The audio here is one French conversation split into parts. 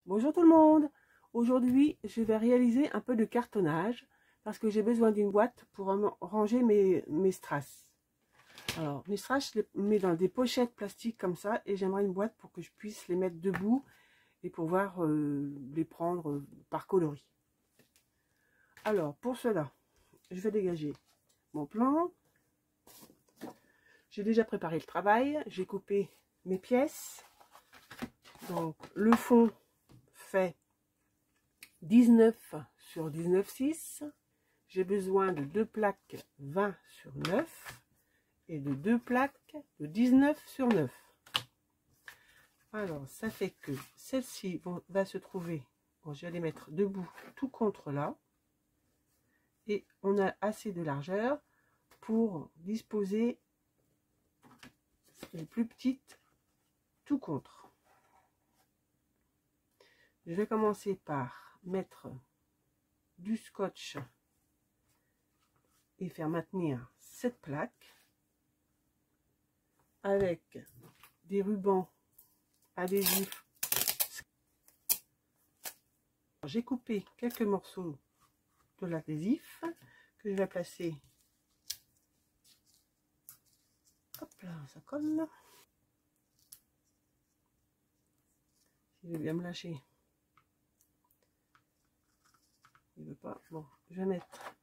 Bonjour tout le monde. Aujourd'hui, je vais réaliser un peu de cartonnage parce que j'ai besoin d'une boîte pour ranger mes strass. Alors, mes strass, je les mets dans des pochettes plastiques comme ça et j'aimerais une boîte pour que je puisse les mettre debout et pouvoir les prendre par coloris. Alors, pour cela, je vais dégager mon plan. J'ai déjà préparé le travail. J'ai coupé mes pièces. Donc, le fond fait 19 sur 19,6. J'ai besoin de 2 plaques 20 sur 9 et de 2 plaques de 19 sur 9. Alors, ça fait que celle-ci va se trouver, bon, je vais les mettre debout tout contre là. Et on a assez de largeur pour disposer les plus petites tout contre. Je vais commencer par mettre du scotch et faire maintenir cette plaque avec des rubans adhésifs. J'ai coupé quelques morceaux de l'adhésif que je vais placer. Hop là, ça colle. Il veut bien me lâcher. Il veut pas. Bon, je vais mettre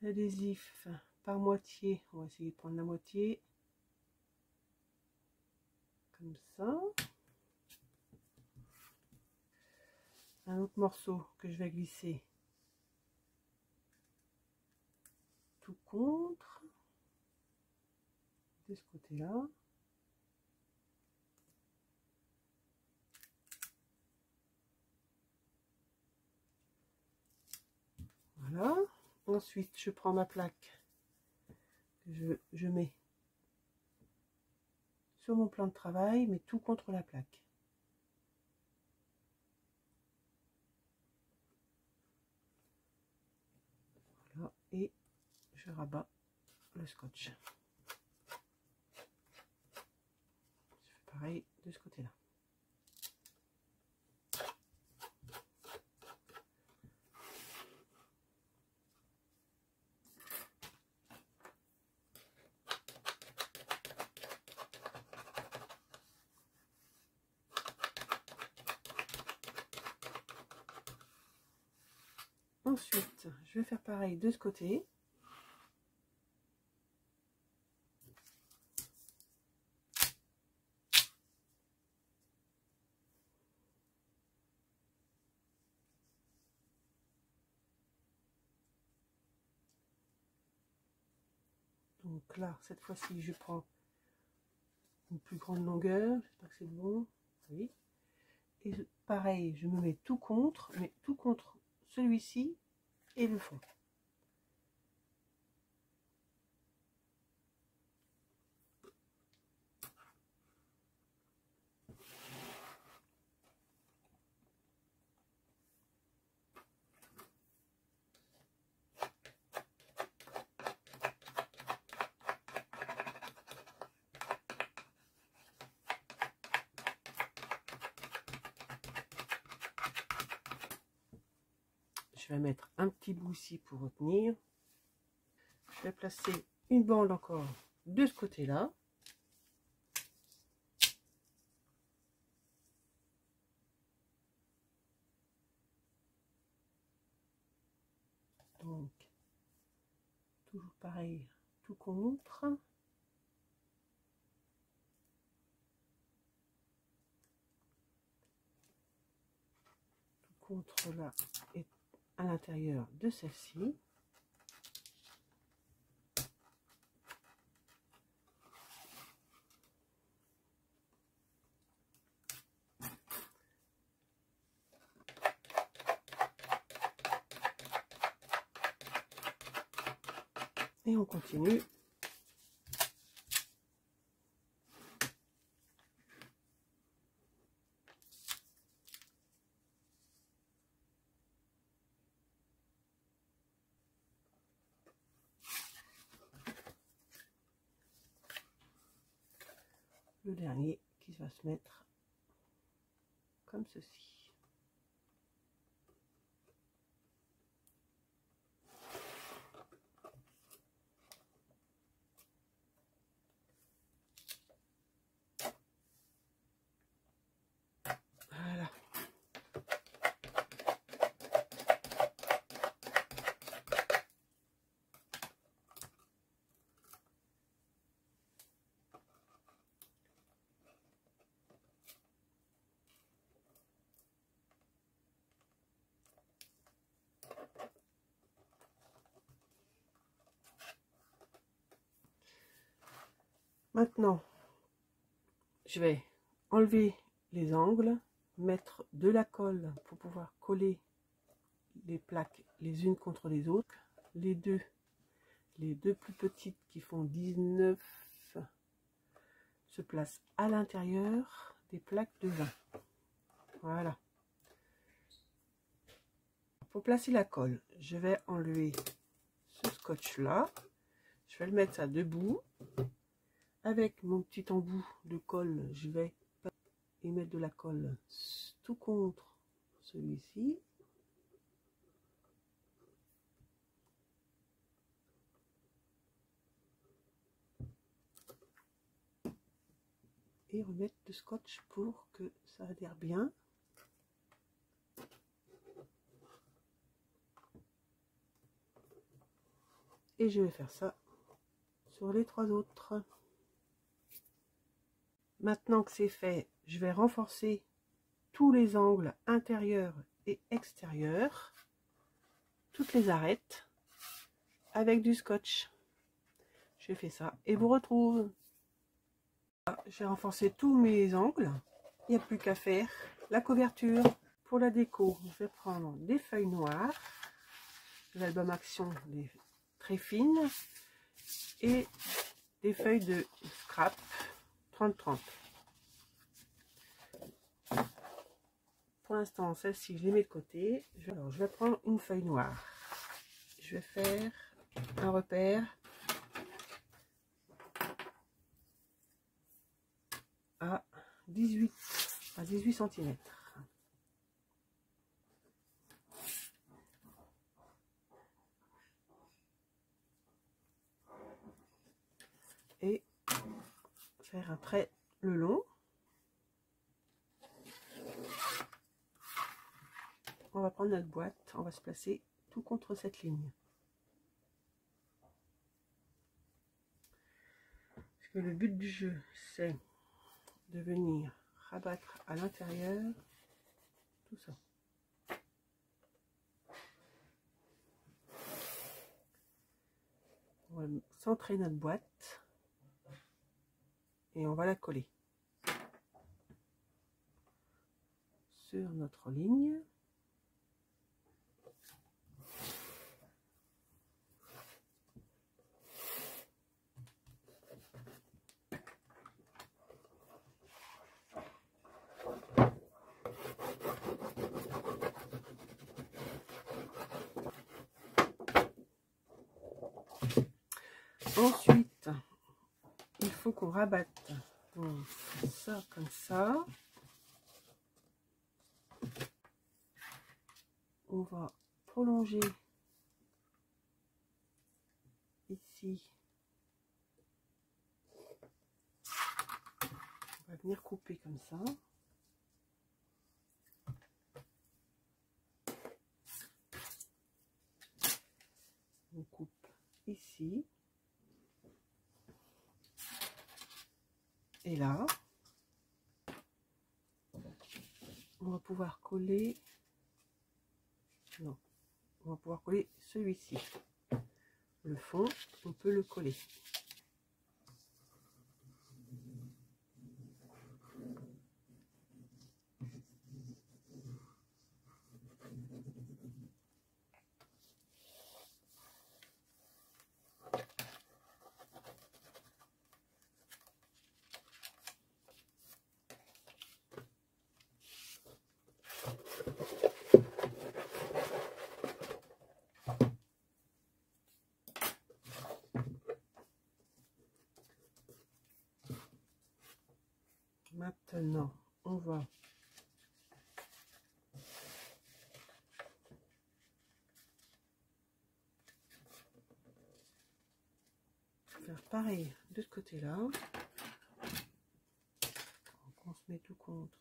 l'adhésif par moitié. On va essayer de prendre la moitié. Comme ça. Un autre morceau que je vais glisser tout contre. De ce côté-là. Voilà. Ensuite, je prends ma plaque que je mets sur mon plan de travail, mais tout contre la plaque. Voilà. Et je rabats le scotch. Je fais pareil de ce côté-là. Ensuite, je vais faire pareil de ce côté. Donc là, cette fois-ci, je prends une plus grande longueur. J'espère que c'est bon. Oui. Et pareil, je me mets tout contre, mais tout contre celui-ci et le fond. Je vais mettre un petit bout ici pour retenir. Je vais placer une bande encore de ce côté-là. Donc, toujours pareil, tout contre. Tout contre là et à l'intérieur de celle-ci. Et on continue. Le dernier qui va se mettre comme ceci. Voilà. Maintenant, je vais enlever les angles, mettre de la colle pour pouvoir coller les plaques les unes contre les autres. Les deux plus petites qui font 19 se placent à l'intérieur des plaques de 20. Voilà. Pour placer la colle, je vais enlever ce scotch là. Je vais le mettre à deux bouts. Avec mon petit embout de colle, je vais y mettre de la colle tout contre celui-ci. Et remettre le scotch pour que ça adhère bien. Et je vais faire ça sur les trois autres. Maintenant que c'est fait, je vais renforcer tous les angles intérieurs et extérieurs, toutes les arêtes, avec du scotch. Je fais ça et vous retrouve. J'ai renforcé tous mes angles. Il n'y a plus qu'à faire la couverture. Pour la déco, je vais prendre des feuilles noires, l'album Action, les très fines, et des feuilles de scrap 30-30. Pour l'instant, celle-ci, je les mets de côté. Alors, je vais prendre une feuille noire. Je vais faire un repère à 18 cm. Et faire un trait le long. On va prendre notre boîte, on va se placer tout contre cette ligne. Parce que le but du jeu, c'est de venir rabattre à l'intérieur tout ça. On va centrer notre boîte et on va la coller sur notre ligne. Ensuite, il faut qu'on rabatte donc ça comme ça. On va prolonger ici. On va venir couper comme ça. On coupe ici. Et là, on va pouvoir coller, non, on va pouvoir coller celui-ci. Le fond, on peut le coller. Maintenant, on va faire pareil de ce côté-là. On se met tout contre.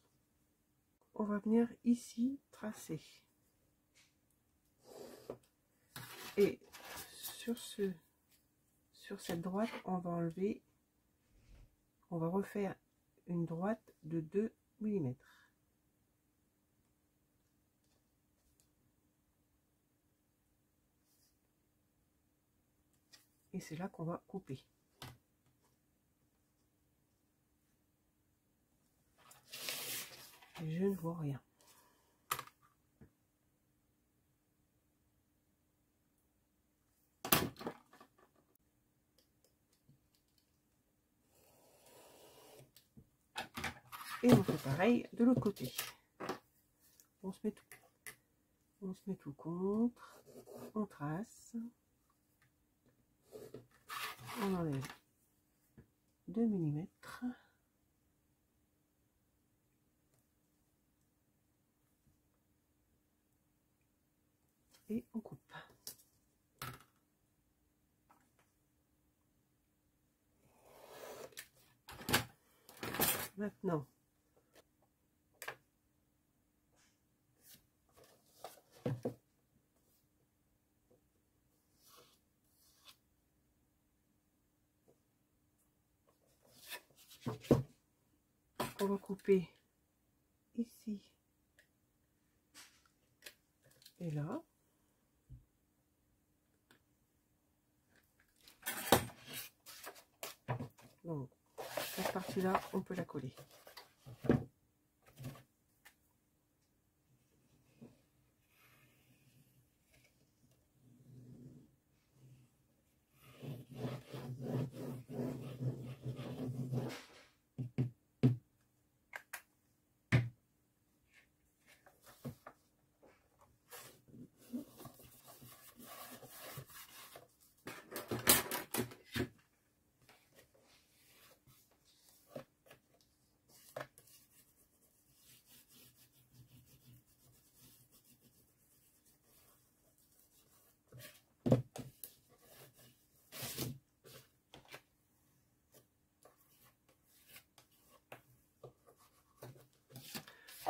On va venir ici tracer. Et sur cette droite, on va enlever, on va refaire une droite de 2 mm. Et c'est là qu'on va couper. Et je ne vois rien. Et on fait pareil de l'autre côté. On se met tout contre, on trace, on enlève 2 mm. Et on coupe. Maintenant, on va couper ici et là. Donc, cette partie-là, on peut la coller.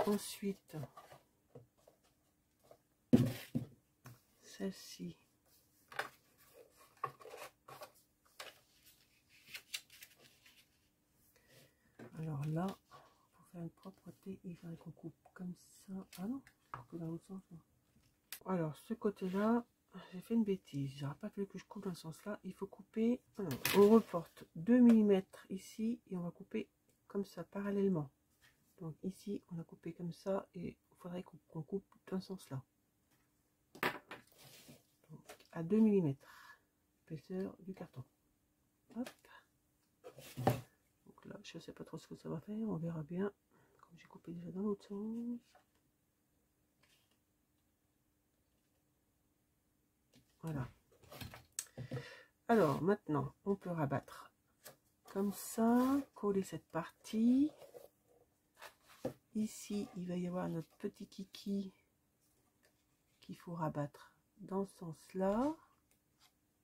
Ensuite, celle-ci, alors là, pour faire une propreté, il faudrait qu'on coupe comme ça. Ah non, couper dans l'autre sens. Alors, ce côté-là, j'ai fait une bêtise. J'aurais pas fallu que je coupe dans ce sens-là. Il faut couper. Alors, on reporte 2 mm ici et on va couper comme ça, parallèlement. Donc ici, on a coupé comme ça et il faudrait qu'on coupe dans ce sens-là. À 2 mm, épaisseur du carton. Hop. Donc là, je ne sais pas trop ce que ça va faire, on verra bien. Comme j'ai coupé déjà dans l'autre sens. Voilà. Alors maintenant, on peut rabattre comme ça, coller cette partie. Ici, il va y avoir notre petit kiki qu'il faut rabattre dans ce sens-là.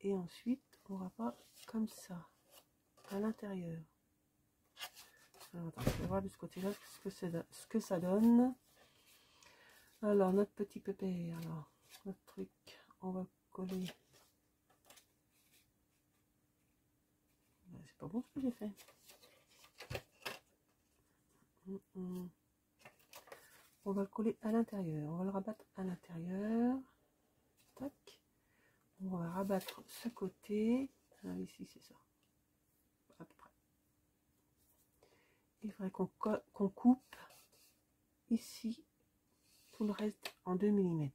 Et ensuite, on rabat comme ça, à l'intérieur. Alors, attends, je vais voir de ce côté-là ce que ça donne. Alors, notre petit pépé, alors, notre truc, on va coller. C'est pas bon ce que j'ai fait. On va le coller à l'intérieur. On va le rabattre à l'intérieur. Tac. On va rabattre ce côté. Ah, ici, c'est ça. À peu près. Il faudrait qu'on coupe ici tout le reste en 2 mm.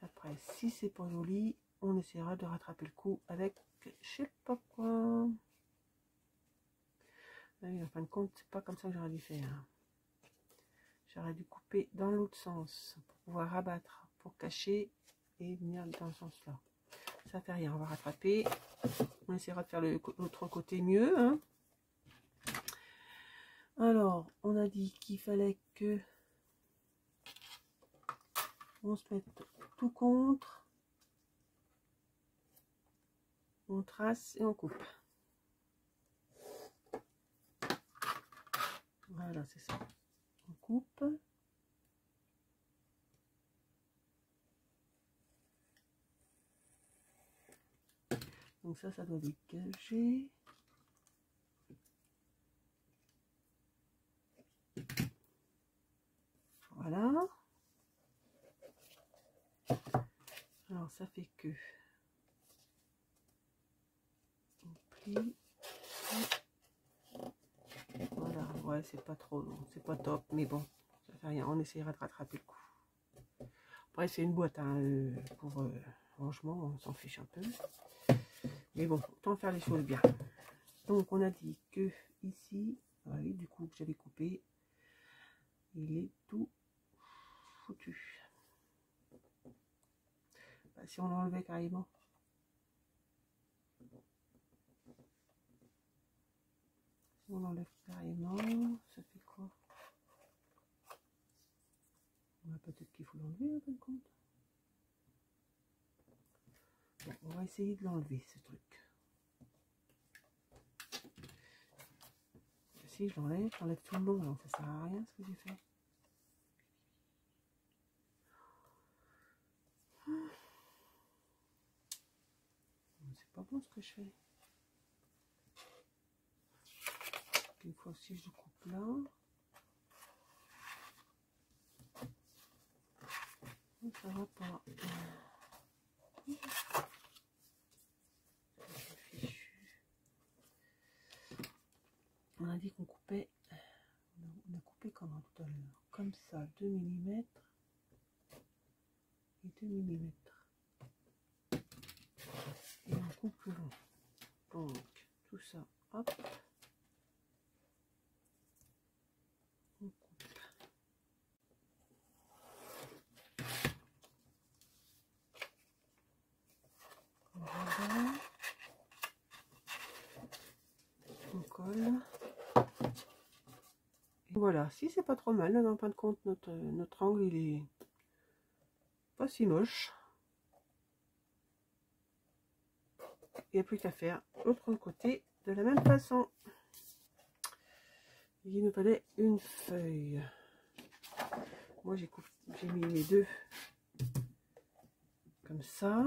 Après, si c'est pas joli, on essaiera de rattraper le coup avec je sais pas quoi. Oui, en fin de compte, c'est pas comme ça que j'aurais dû faire. J'aurais dû couper dans l'autre sens pour pouvoir rabattre, pour cacher et venir dans ce sens là. Ça fait rien, on va rattraper. On essaiera de faire l'autre côté mieux. Hein. Alors, on a dit qu'il fallait que on se mette tout contre. on trace et on coupe. Voilà, c'est ça. On coupe. Donc ça doit dégager. Voilà. Alors ça fait que on plie. Voilà, ouais, c'est pas trop long, c'est pas top, mais bon, ça fait rien, on essaiera de rattraper le coup. Après c'est une boîte hein, pour rangement, on s'en fiche un peu. Mais bon, autant faire les choses bien. Donc on a dit que ici, oui, du coup que j'avais coupé, il est tout foutu. Bah, si on l'enlevait carrément. Si on enlève carrément, ça fait quoi? Peut-être qu'il faut l'enlever en fin de compte. Bon, on va essayer de l'enlever ce truc. Si je l'enlève tout le long, alors ça sert à rien ce que j'ai fait. C'est pas bon ce que je fais. Une fois si je coupe là. Ça va pas. On a dit qu'on coupait. On a coupé comment tout à l'heure? Comme ça, 2 mm et 2 mm. Et on coupe le long. Donc, tout ça, hop. On coupe. Voilà. On colle. Et voilà, si c'est pas trop mal, là, en fin de compte, notre angle, il est pas si moche. Il n'y a plus qu'à faire l'autre côté de la même façon. Il nous fallait une feuille. Moi j'ai mis les deux comme ça.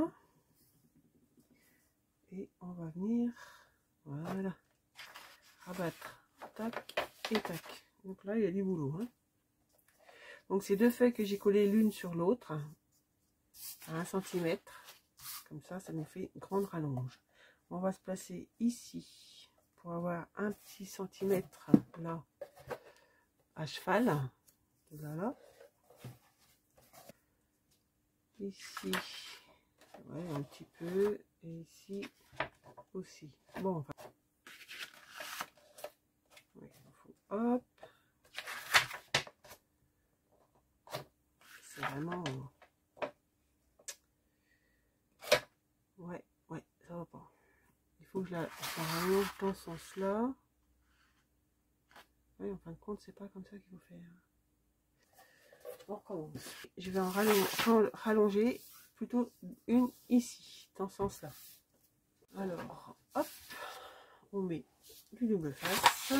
Et on va venir, voilà, rabattre, tac et tac. Donc là il y a du boulot. Hein. Donc ces deux feuilles que j'ai collées l'une sur l'autre à 1 cm. Comme ça, ça nous fait une grande rallonge. On va se placer ici pour avoir un petit centimètre là à cheval. Voilà. Ici, ouais, un petit peu. Et ici aussi. Bon, enfin. Ouais, hop. C'est vraiment. Ouais, ça va pas. Il faut que je la rallonge dans ce sens-là. Oui, en fin de compte, c'est pas comme ça qu'il faut faire. On recommence. Je vais en rallonger plutôt une ici, dans ce sens-là. Alors, hop, on met du double face.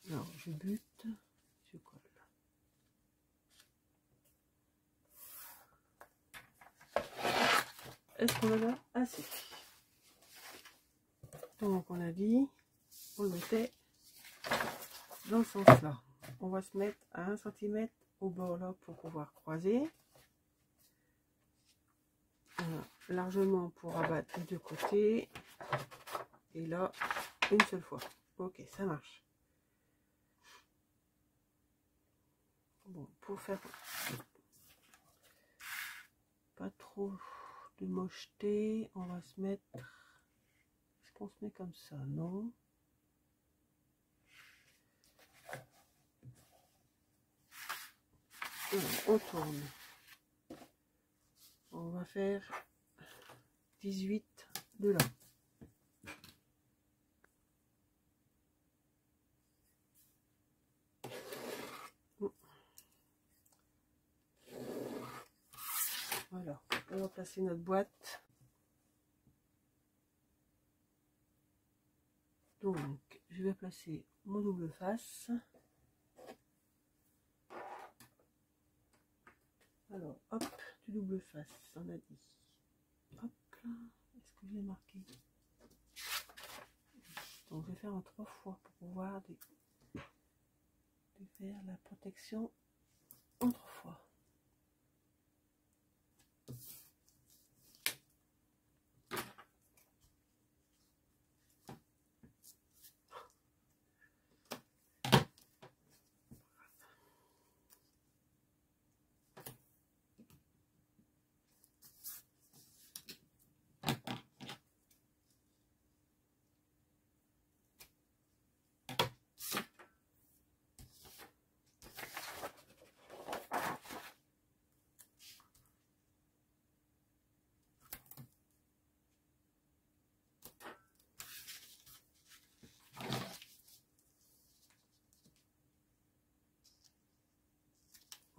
Alors, je bute, je colle. Est-ce qu'on en a assez? Donc, on a dit, on le mettait dans ce sens-là. On va se mettre à 1 cm au bord là pour pouvoir croiser. largement pour abattre les deux côtés. Et là, une seule fois. Ok, ça marche. Bon, pour faire pas trop de mocheté, on va se mettre... Est-ce qu'on se met comme ça? Non. Alors, on tourne. On va faire 18 de là. Voilà, on va placer notre boîte. Donc, je vais placer mon double face. Alors, hop, du double face, on a dit. Hop là, est-ce que je l'ai marqué? Donc, je vais faire en 3 fois pour pouvoir faire la protection en 3 fois.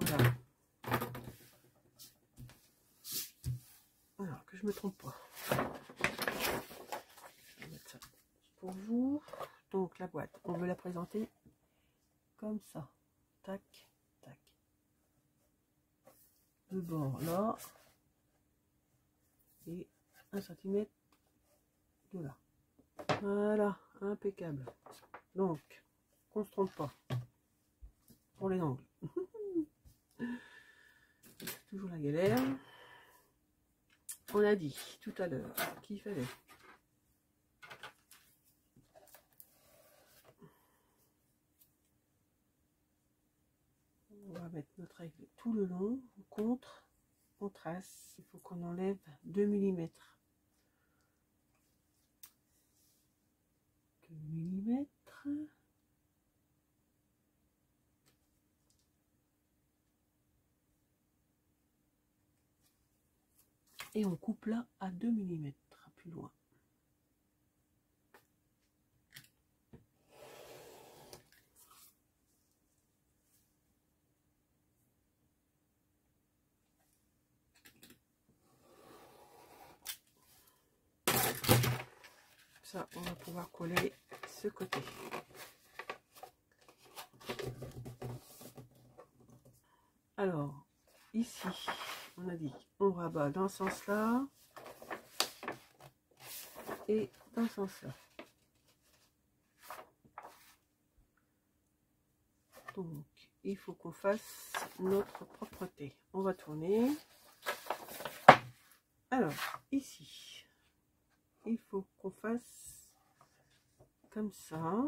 Voilà. Alors, que je me trompe pas. Je vais mettre ça pour vous. Donc, la boîte, on veut la présenter comme ça. Tac, tac. Le bord là. Et 1 cm de là. Voilà, impeccable. Donc, qu'on se trompe pas pour les angles. Toujours la galère. On a dit tout à l'heure qu'il fallait on va mettre notre règle tout le long, on contre, on trace. Il faut qu'on enlève 2 mm. 2 mm. Et on coupe là à 2 mm plus loin. Ça, on va pouvoir coller ce côté. Alors, ici, on a dit, on rabat dans ce sens-là et dans ce sens-là. Donc, il faut qu'on fasse notre propreté. On va tourner. Alors, ici, il faut qu'on fasse comme ça.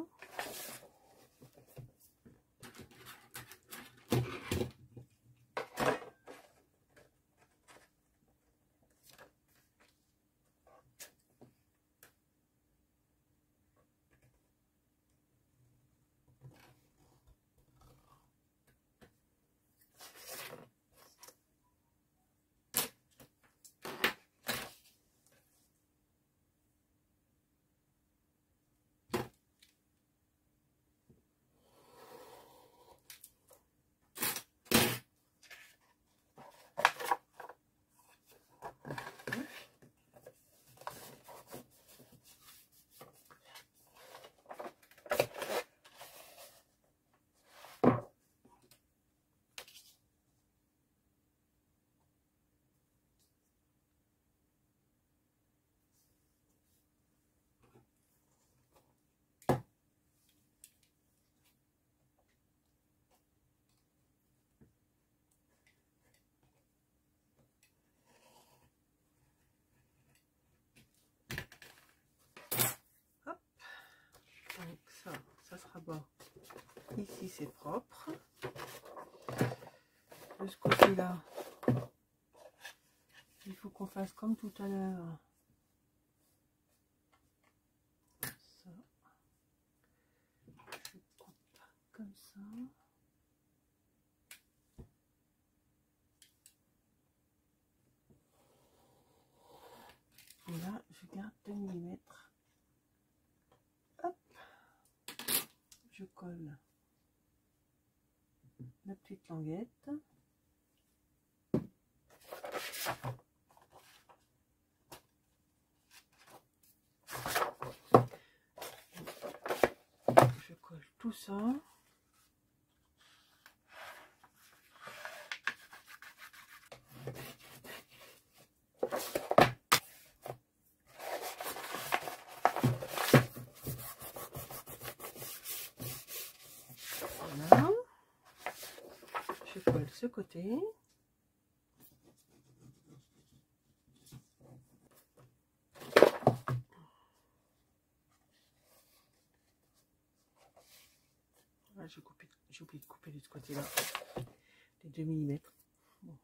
de ce côté-là, il faut qu'on fasse comme tout à l'heure. Ça. Je coupe comme ça. Et là, je garde 2 mm. Hop. Je colle la petite languette. Je colle tout ça. Voilà. Je colle ce côté. Voilà, j'ai oublié de couper de ce côté-là les 2 mm. Bon.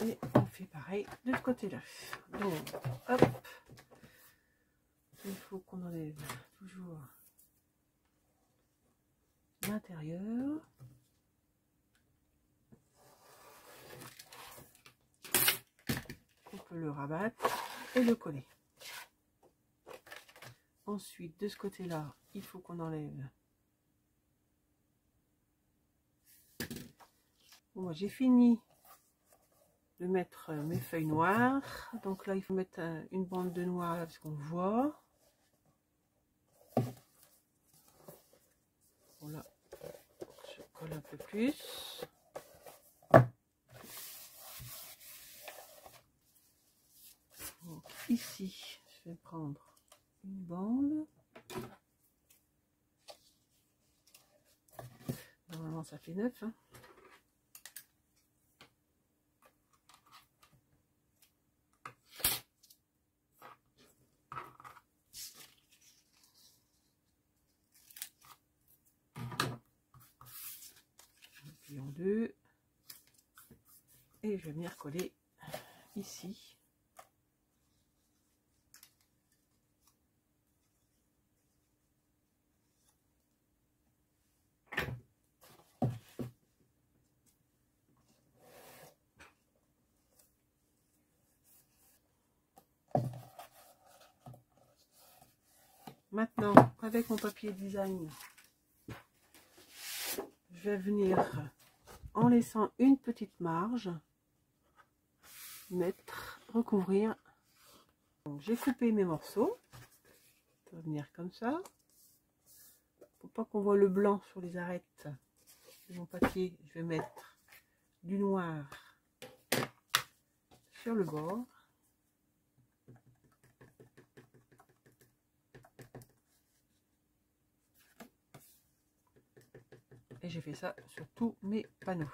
Et on fait pareil de ce côté-là. Donc, hop, il faut qu'on enlève toujours l'intérieur. On peut le rabattre et le coller. Ensuite, de ce côté-là, il faut qu'on enlève. Bon, moi j'ai fini de mettre mes feuilles noires. Donc là, il faut mettre une bande de noir là, parce qu'on voit. Voilà, je colle un peu plus. Donc, ici, je vais prendre une bande. Normalement, ça fait 9. Hein. En 2 et je vais venir coller ici. Maintenant, avec mon papier design, je vais venir, en laissant une petite marge, mettre, recouvrir. J'ai coupé mes morceaux. Ça va venir comme ça. Pour pas qu'on voit le blanc sur les arêtes de mon papier, je vais mettre du noir sur le bord. Et j'ai fait ça sur tous mes panneaux.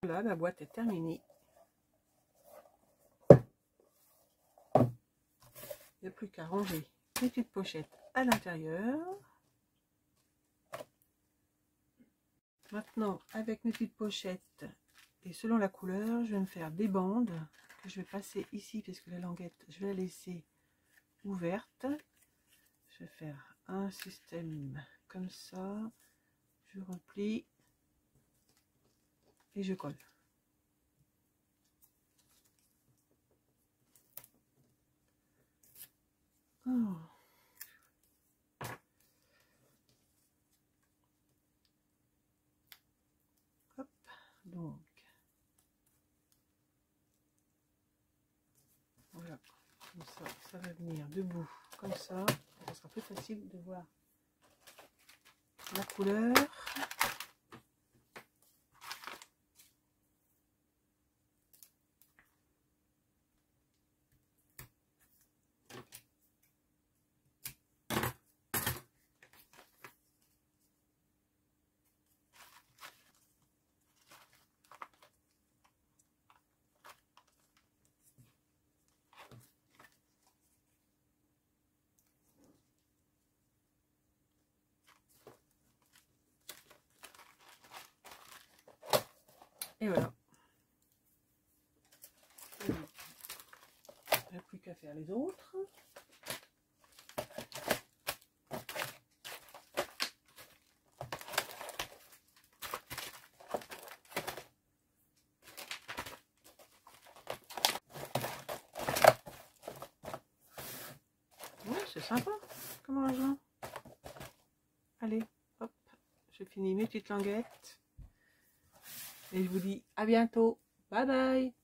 Voilà, la boîte est terminée. Il n'y a plus qu'à ranger les petites pochettes à l'intérieur. Maintenant, avec mes petites pochettes et selon la couleur, je vais me faire des bandes que je vais passer ici, puisque la languette, je vais la laisser ouverte. Je vais faire un système comme ça. Je je replie et je colle. Oh. Hop, donc voilà, comme ça va venir debout comme ça sera plus facile de voir la couleur. Et voilà. Il n'y a plus qu'à faire les autres. Ouais, c'est sympa comme argent. Allez, hop, je finis mes petites languettes. Et je vous dis à bientôt. Bye bye.